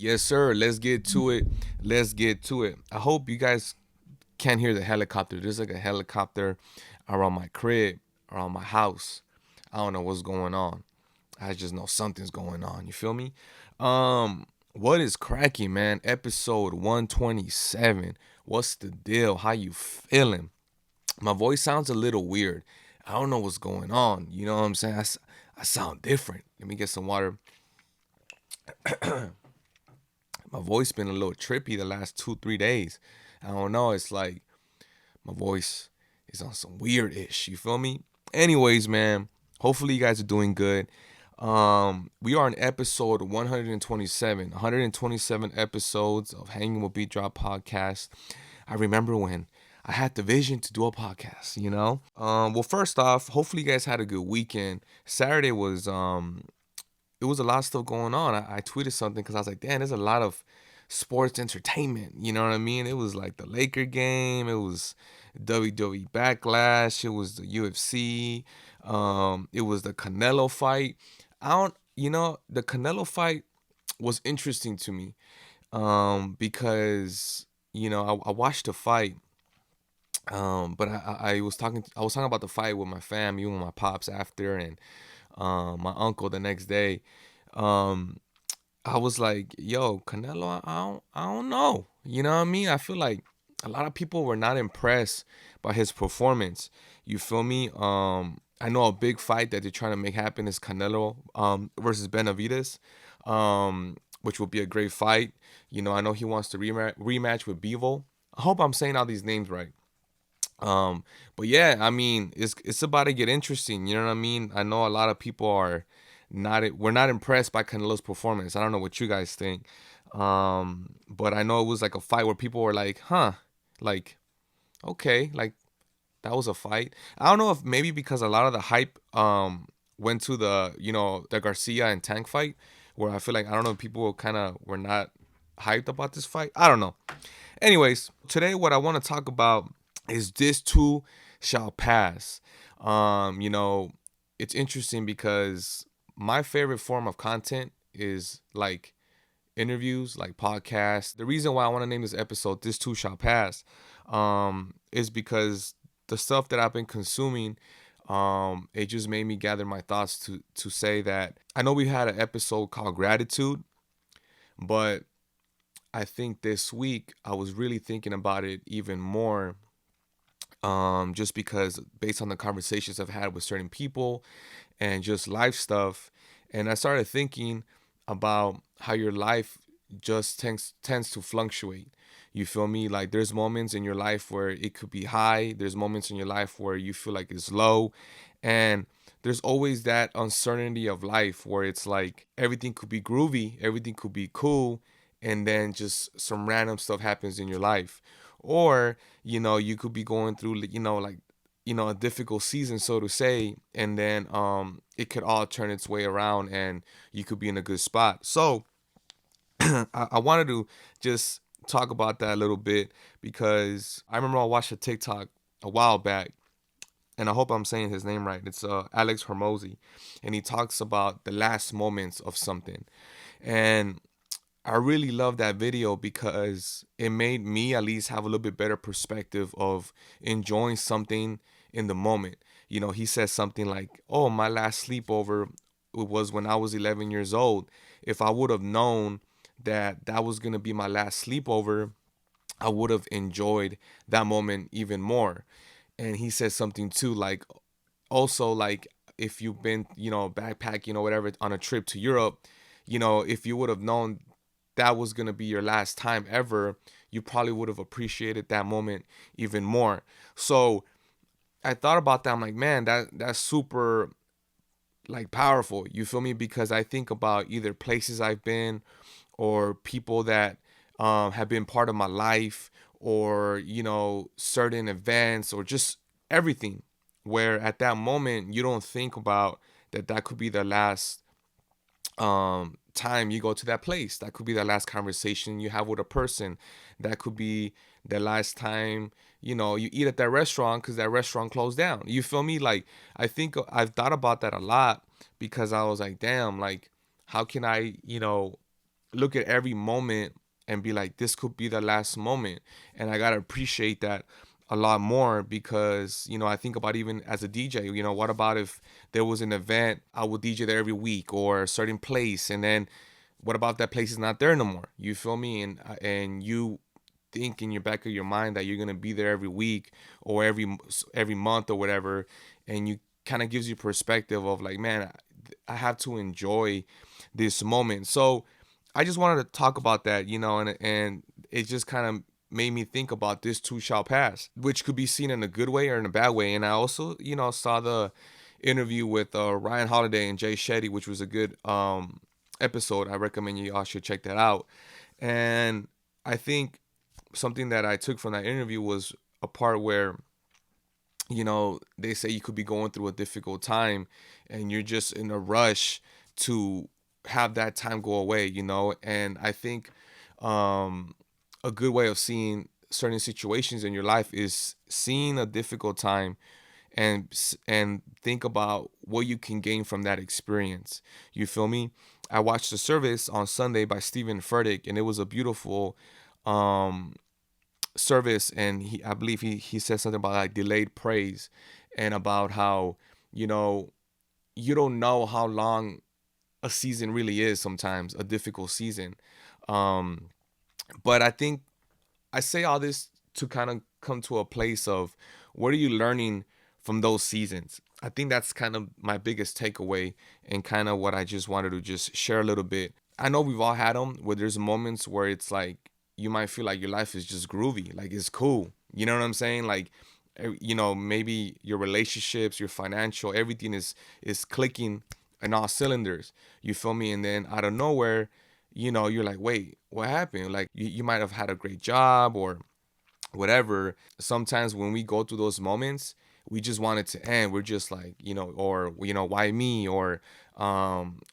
Yes, sir. Let's get to it. Let's get to it. I hope you guys can hear the helicopter. There's like a helicopter around my crib, around my house. I don't know what's going on. I just know something's going on. You feel me? What is cracking, man? Episode 127. What's the deal? How you feeling? My voice sounds a little weird. I don't know what's going on. You know what I'm saying? I sound different. Let me get some water. My voice been a little trippy the last 2 3 days. I don't know. It's like my voice is on some weird ish. You feel me? Anyways, man. Hopefully you guys are doing good. We are on episode 127. 127 episodes of Hanging with Beat Drop podcast. I remember when I had the vision to do a podcast, you know? Well, first off, hopefully you guys had a good weekend. Saturday was it was a lot of stuff going on. I tweeted something because I was like, damn, there's a lot of sports entertainment. You know what I mean? It was like the Laker game. It was WWE Backlash. It was the UFC. It was the Canelo fight. The Canelo fight was interesting to me because I watched the fight. But I was talking about the fight with my fam, even with my pops after, and my uncle the next day. Um, I was like, yo, Canelo, I don't know. You know what I mean? I feel like a lot of people were not impressed by his performance. You feel me? I know a big fight that they're trying to make happen is Canelo versus Benavides, which will be a great fight. I know he wants to rematch with Bevo. I hope I'm saying all these names right. Um, but yeah, I mean, it's about to get interesting. You know what I mean? I know a lot of people are we're not impressed by Canelo's performance. I don't know what you guys think. But I know it was like a fight where people were like, huh, like, okay, like that was a fight. I don't know if maybe because a lot of the hype went to the Garcia and Tank fight, where I feel like I don't know, people kind of were not hyped about this fight. I don't know. Anyways, today what I want to talk about is this too shall pass. It's interesting because my favorite form of content is like interviews, like podcasts. The reason why I want to name this episode "This Too Shall Pass" is because the stuff that I've been consuming, it just made me gather my thoughts to say that I know we had an episode called Gratitude, but I think this week I was really thinking about it even more, just because based on the conversations I've had with certain people and just life stuff. And I started thinking about how your life just tends to fluctuate. You feel me? Like there's moments in your life where it could be high, there's moments in your life where you feel like it's low, and there's always that uncertainty of life where it's like everything could be groovy, everything could be cool, and then just some random stuff happens in your life. Or, you could be going through, a difficult season, so to say, and then it could all turn its way around and you could be in a good spot. So I wanted to just talk about that a little bit because I remember I watched a TikTok a while back, and I hope I'm saying his name right. It's Alex Hormozy, and he talks about the last moments of something. And I really love that video because it made me at least have a little bit better perspective of enjoying something in the moment. He says something like, "Oh, my last sleepover was when I was 11 years old. If I would have known that that was going to be my last sleepover, I would have enjoyed that moment even more." And he says something too, like, also, like, if you've been, backpacking or whatever on a trip to Europe, if you would have known that was going to be your last time ever, you probably would have appreciated that moment even more. So I thought about that. I'm like, man, that's super like powerful. You feel me? Because I think about either places I've been or people that have been part of my life, or certain events, or just everything, where at that moment you don't think about that could be the last time you go to that place. That could be the last conversation you have with a person. That could be the last time you eat at that restaurant because that restaurant closed down. You feel me? Like, I think I've thought about that a lot because I was like, damn, like, how can I look at every moment and be like, this could be the last moment. And I gotta appreciate that a lot more because, I think about even as a DJ, what about if there was an event, I would DJ there every week or a certain place, and then what about that place is not there no more? You feel me? And you think in your back of your mind that you're gonna be there every week or every month or whatever, and you kind of gives you perspective of like, man, I have to enjoy this moment. So I just wanted to talk about that, and it just kind of made me think about this too shall pass, which could be seen in a good way or in a bad way. And I also, saw the interview with Ryan Holiday and Jay Shetty, which was a good episode. I recommend you all should check that out. And I think something that I took from that interview was a part where, they say you could be going through a difficult time and you're just in a rush to have that time go away, and I think um a good way of seeing certain situations in your life is seeing a difficult time and think about what you can gain from that experience. You feel me? I watched the service on Sunday by Stephen Furtick, and it was a beautiful um service. And I believe he said something about like delayed praise, and about how you know you don't know how long a season really is, sometimes a difficult season. um but I think I say all this to kind of come to a place of what are you learning from those seasons. I think that's kind of my biggest takeaway, and kind of what I just wanted to just share a little bit. I know we've all had them where there's moments where it's like you might feel like your life is just groovy, like it's cool. You know what I'm saying? Like, maybe your relationships, your financial, everything is clicking in all cylinders. You feel me? And then out of nowhere, you're like, wait, what happened? Like you might have had a great job or whatever. Sometimes when we go through those moments, we just want it to end. We're just like, or why me? Or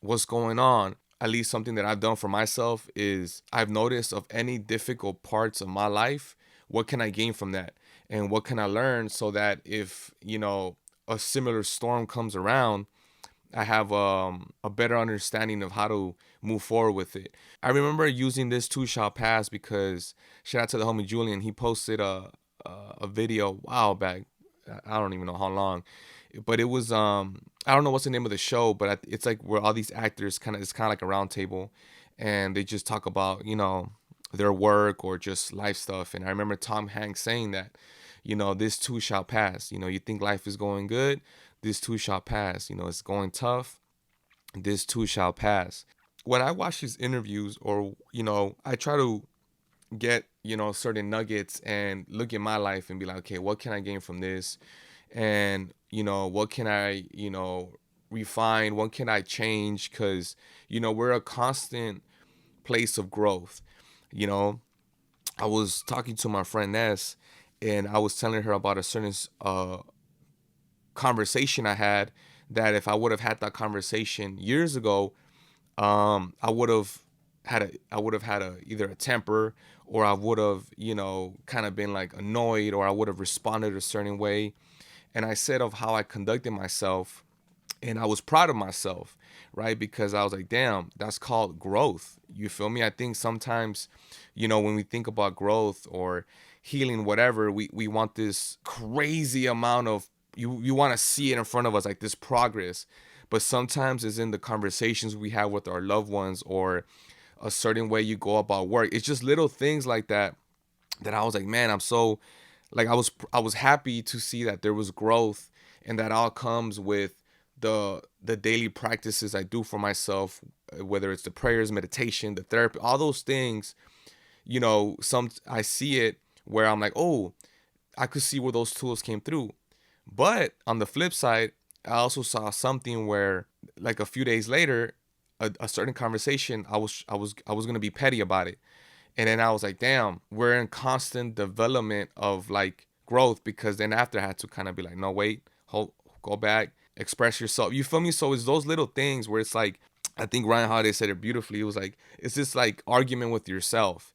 what's going on? At least something that I've done for myself is I've noticed of any difficult parts of my life, what can I gain from that? And what can I learn so that if, a similar storm comes around, I have a better understanding of how to move forward with it. I remember using this too shall pass because shout out to the homie Julian. He posted a video a while back. I don't even know how long, but it was I don't know what's the name of the show, but it's like where all these actors it's kind of like a round table, and they just talk about their work or just life stuff. And I remember Tom Hanks saying that, this too shall pass. You think life is going good, this too shall pass. It's going tough, this too shall pass. When I watch these interviews, or I try to get certain nuggets and look at my life and be like, okay, what can I gain from this? And what can I refine, what can I change? Because we're a constant place of growth. you know I was talking to my friend Ness, and I was telling her about a certain conversation I had, that if I would have had that conversation years ago, I would have had a either a temper, or I would have kind of been like annoyed, or I would have responded a certain way. And I said of how I conducted myself, and I was proud of myself, right? Because I was like, damn, that's called growth. You feel me? I think sometimes, when we think about growth or healing, whatever, we want this crazy amount of you want to see it in front of us, like this progress. But sometimes it's in the conversations we have with our loved ones, or a certain way you go about work. It's just little things like that that I was like, man, I'm so like I was happy to see that there was growth, and that all comes with the daily practices I do for myself, whether it's the prayers, meditation, the therapy, all those things. Some I see it where I'm like, oh, I could see where those tools came through. But on the flip side, I also saw something where, like a few days later, a certain conversation, I was gonna be petty about it, and then I was like, damn, we're in constant development of like growth, because then after I had to kind of be like, no, wait, hold, go back, express yourself. You feel me? So it's those little things where it's like, I think Ryan Holiday said it beautifully. It was like, it's this like argument with yourself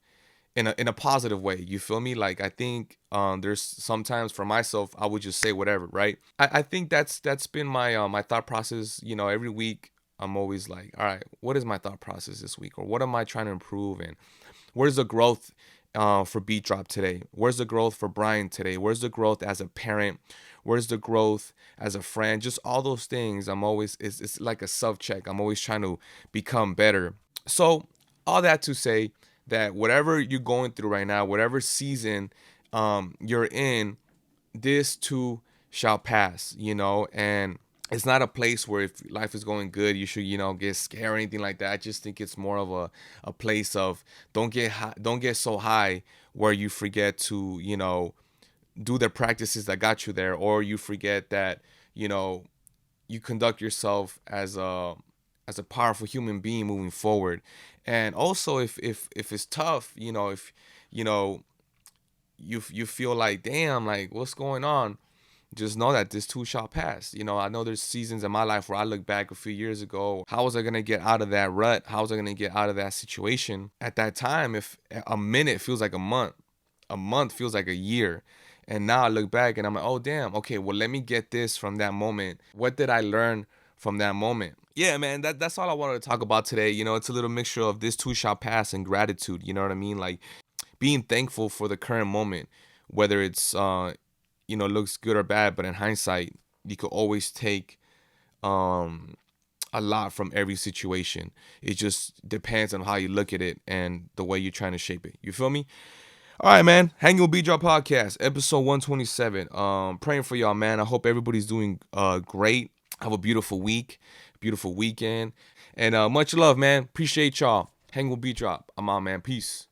in a positive way. You feel me? Like, I think there's sometimes for myself I would just say whatever, right? I think that's been my my thought process. Every week I'm always like, all right, what is my thought process this week, or what am I trying to improve, and where's the growth for Beat Drop today? Where's the growth for Brian today? Where's the growth as a parent? Where's the growth as a friend? Just all those things. I'm always it's like a self check. I'm always trying to become better. So all that to say that whatever you're going through right now, whatever season you're in, this too shall pass, and it's not a place where if life is going good, you should, get scared or anything like that. I just think it's more of a place of don't get so high where you forget to, do the practices that got you there, or you forget that, you know, you conduct yourself as a powerful human being moving forward. And also if it's tough, if you know you feel like, damn, like what's going on, just know that this too shall pass. I know there's seasons in my life where I look back a few years ago. How was I gonna get out of that rut? How was I gonna get out of that situation? At that time, if a minute feels like a month feels like a year. And now I look back and I'm like, oh damn, okay, well let me get this from that moment. What did I learn from that moment? Yeah, man, that's all I wanted to talk about today. It's a little mixture of this too shall pass and gratitude. You know what I mean? Like being thankful for the current moment, whether it's looks good or bad, but in hindsight, you could always take um a lot from every situation. It just depends on how you look at it and the way you're trying to shape it. You feel me? All right, man. Hanging with B-Drop Podcast, episode 127. Praying for y'all, man. I hope everybody's doing great. Have a beautiful week, beautiful weekend. And much love, man. Appreciate y'all. Hanging with B-Drop. I'm out, man. Peace.